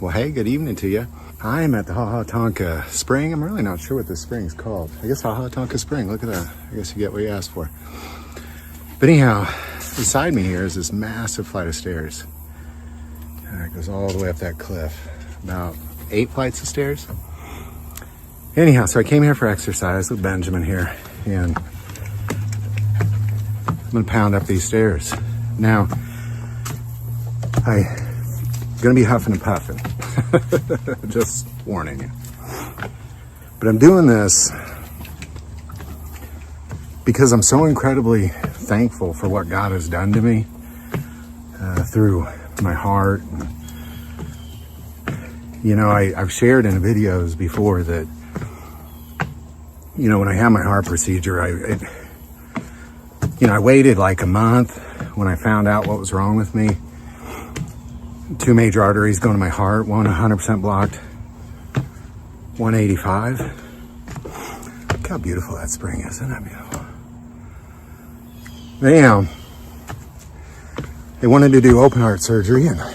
Well, hey, good evening to you. I'm at the Tonka Spring. I'm really not sure what this spring is called. I guess Tonka Spring. Look at that. I guess you get what you asked for. But anyhow, beside me here is this massive flight of stairs. And it goes all the way up that cliff. About 8 flights of stairs. Anyhow, so I came here for exercise with Benjamin here. And I'm going to pound up these stairs. Now, I'm going to be huffing and puffing. Just warning you. But I'm doing this because I'm so incredibly thankful for what God has done to me through my heart. You know, I've shared in videos before that, you know, when I had my heart procedure, I waited like a month when I found out what was wrong with me. 2 major arteries going to my heart, one 100% blocked, 185. Look how beautiful that spring is, isn't that beautiful? Anyhow, they wanted to do open heart surgery, and I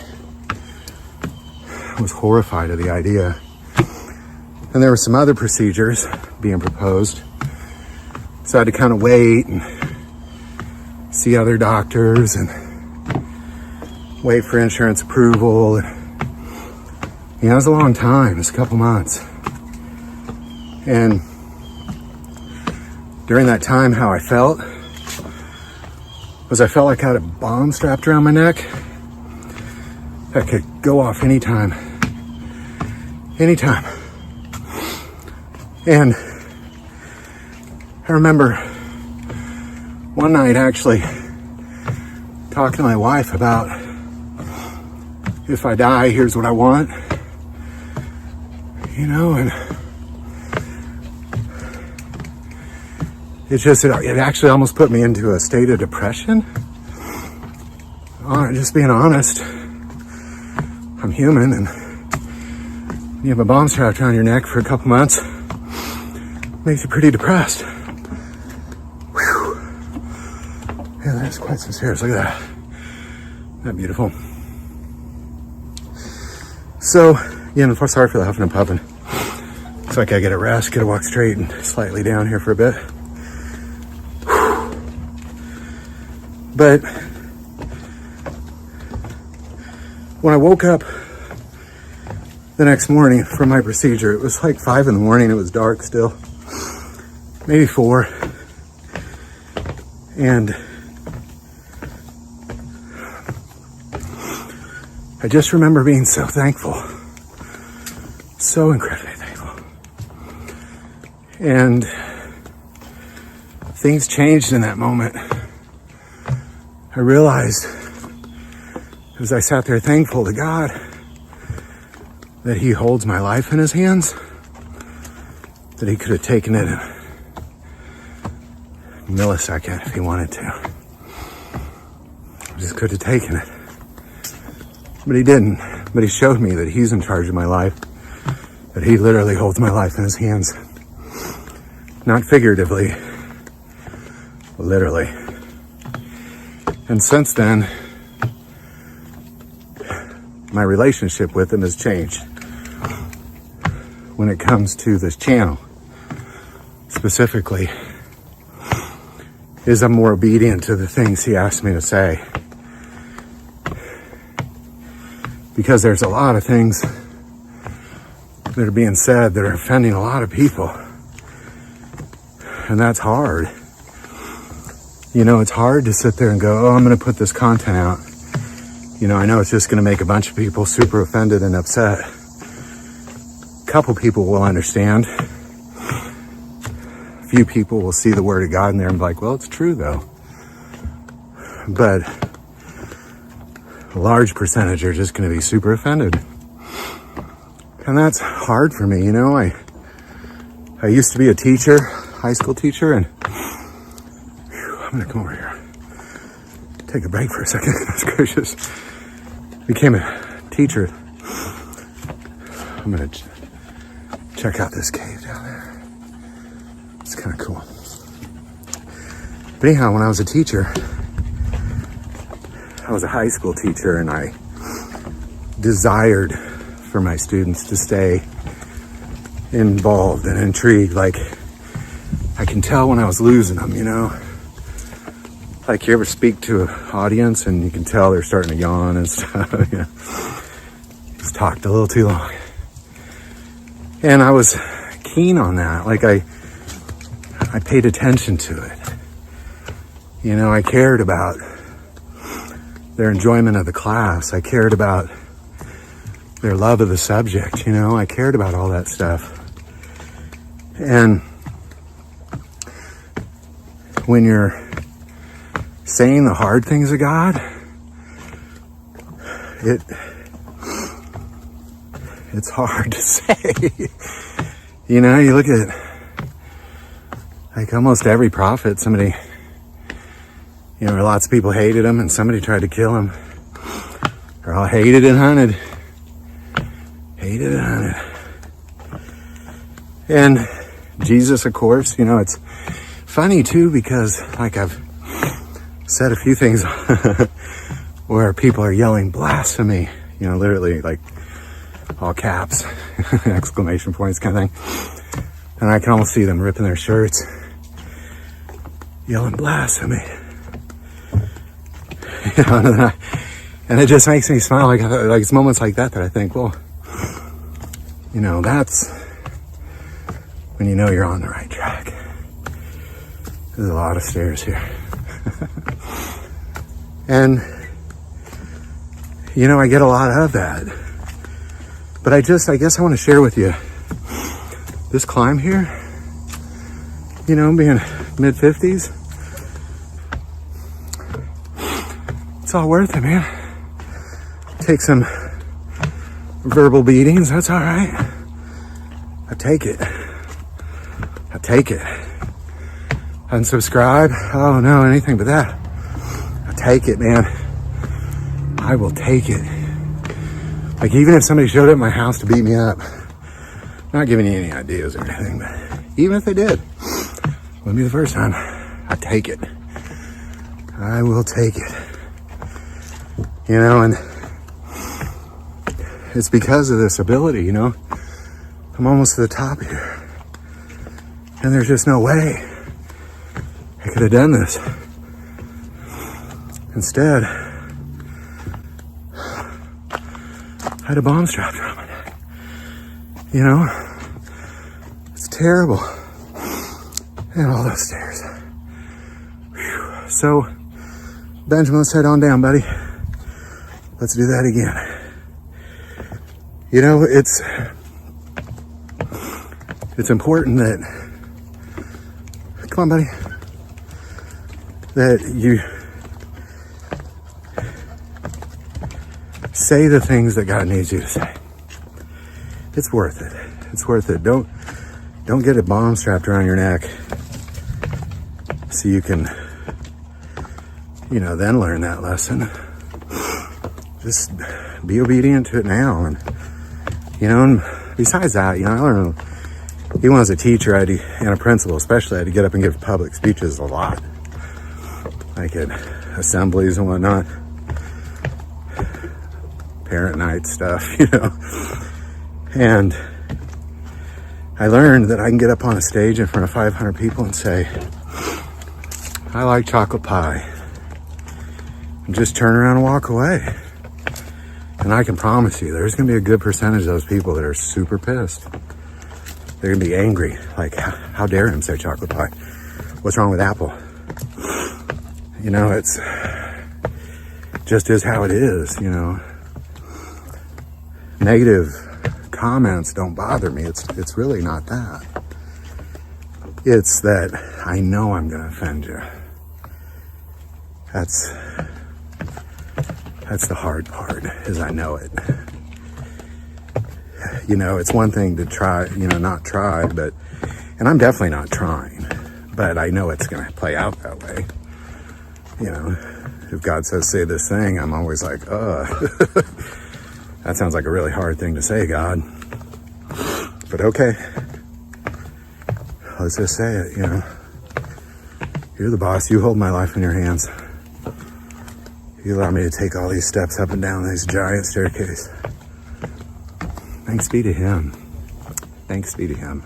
was horrified of the idea. And there were some other procedures being proposed, so I had to kind of wait and see other doctors and wait for insurance approval. And, you know, it was a long time. It was a couple months. And during that time, how I felt was I felt like I had a bomb strapped around my neck that could go off anytime. Anytime. And I remember one night actually talking to my wife about, if I die, here's what I want. You know, and it actually almost put me into a state of depression. Just being honest, I'm human, and you have a bomb strapped around your neck for a couple months, makes you pretty depressed. Whew. Yeah, that's quite some stairs. Look at that. Isn't that beautiful? So, yeah, I'm sorry for the huffing and puffing. Looks like I get a rest, get to walk straight and slightly down here for a bit. Whew. But when I woke up the next morning from my procedure, it was like 5 in the morning. It was dark still, maybe 4. And I just remember being so thankful, so incredibly thankful. And things changed in that moment. I realized as I sat there thankful to God that He holds my life in His hands, that He could have taken it in a millisecond if He wanted to. He just could have taken it. But He didn't. But He showed me that He's in charge of my life, that He literally holds my life in His hands. Not figuratively, literally. And since then, my relationship with Him has changed. When it comes to this channel, specifically, is I'm more obedient to the things He asked me to say. Because there's a lot of things that are being said that are offending a lot of people. And that's hard. You know, it's hard to sit there and go, oh, I'm going to put this content out. You know, I know it's just going to make a bunch of people super offended and upset. A couple people will understand. A few people will see the Word of God in there and be like, well, it's true though. But a large percentage are just going to be super offended. And that's hard for me, you know. I used to be a teacher, high school teacher, and I'm going to come over here. Take a break for a second. That's gracious. Became a teacher. I'm going to check out this cave down there. It's kind of cool. But anyhow, when I was a teacher, I was a high school teacher, and I desired for my students to stay involved and intrigued. Like, I can tell when I was losing them, you know? Like, you ever speak to an audience and you can tell they're starting to yawn and stuff, you know? Just talked a little too long. And I was keen on that. Like, I paid attention to it. You know, I cared about their enjoyment of the class. I cared about their love of the subject, you know? I cared about all that stuff. And when you're saying the hard things of God, it's hard to say. You know, you look at like almost every prophet, somebody, you know, lots of people hated him and somebody tried to kill him. They're all hated and hunted. Hated and hunted. And Jesus, of course, you know, it's funny too, because like I've said a few things where people are yelling blasphemy, you know, literally like all caps, exclamation points kind of thing. And I can almost see them ripping their shirts, yelling blasphemy. You know, and it just makes me smile. Like it's moments like that I think, well, you know, that's when you know you're on the right track. There's a lot of stairs here. And, you know, I get a lot of that. But I guess I want to share with you this climb here, you know, being mid-50s. It's all worth it, man. Take some verbal beatings, that's all right. I take it. Unsubscribe, oh no, anything but that. I take it, man. I will take it. Like, even if somebody showed up at my house to beat me up, I'm not giving you any ideas or anything, but even if they did, wouldn't be the first time. I take it. I will take it. You know, and it's because of this ability, you know. I'm almost to the top here. And there's just no way I could have done this. Instead, I had a bomb strapped around my neck. You know? It's terrible. And all those stairs. Whew. So, Benjamin, let's head on down, buddy. Let's do that again. You know, it's important that, come on, buddy, that you say the things that God needs you to say. It's worth it. It's worth it. Don't get a bomb strapped around your neck so you can, you know, then learn that lesson. Just be obedient to it now. And, you know, and besides that, you know, I learned, even as a teacher and a principal especially, I had to get up and give public speeches a lot. Like at assemblies and whatnot. Parent night stuff, you know. And I learned that I can get up on a stage in front of 500 people and say, I like chocolate pie. And just turn around and walk away. And I can promise you, there's going to be a good percentage of those people that are super pissed. They're going to be angry. Like, how dare him say chocolate pie? What's wrong with apple? You know, it's just is how it is, you know. Negative comments don't bother me. It's really not that. It's that I know I'm going to offend you. That's the hard part, is I know it. You know, it's one thing to try, you know, not try, but, and I'm definitely not trying, but I know it's going to play out that way. You know, if God says, say this thing, I'm always like, that sounds like a really hard thing to say, God. But okay, let's just say it, you know. You're the boss, you hold my life in your hands. You allow me to take all these steps up and down this giant staircase. Thanks be to him. Thanks be to him.